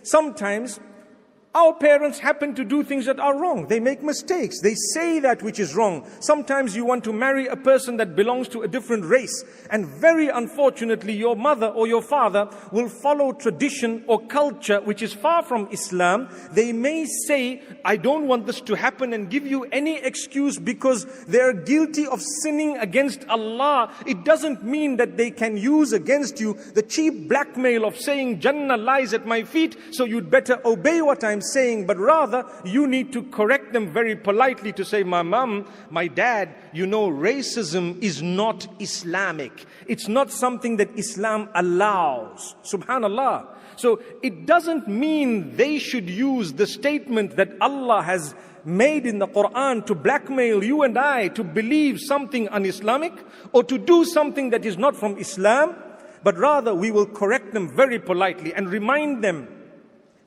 sometimes our parents happen to do things that are wrong. They make mistakes. They say that which is wrong. Sometimes you want to marry a person that belongs to a different race. And very unfortunately, your mother or your father will follow tradition or culture which is far from Islam. They may say, I don't want this to happen, and give you any excuse because they are guilty of sinning against Allah. It doesn't mean that they can use against you the cheap blackmail of saying Jannah lies at my feet, so you'd better obey what I'm saying. But rather, you need to correct them very politely to say, my mom, my dad, racism is not Islamic. It's not something that Islam allows. Subhanallah. So it doesn't mean they should use the statement that Allah has made in the Quran to blackmail you and I to believe something un-Islamic or to do something that is not from Islam, but rather we will correct them very politely and remind them.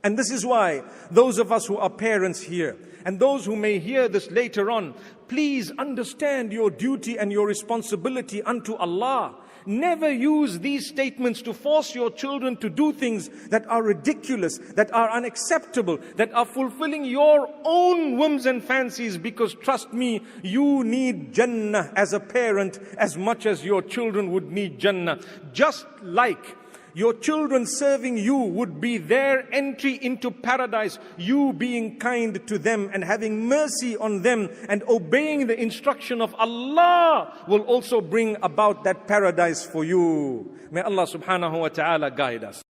And this is why those of us who are parents here and those who may hear this later on, please understand your duty and your responsibility unto Allah. Never use these statements to force your children to do things that are ridiculous, that are unacceptable, that are fulfilling your own whims and fancies, because trust me, you need Jannah as a parent as much as your children would need Jannah. Just like your children serving you would be their entry into paradise, you being kind to them and having mercy on them and obeying the instruction of Allah will also bring about that paradise for you. May Allah subhanahu wa ta'ala guide us.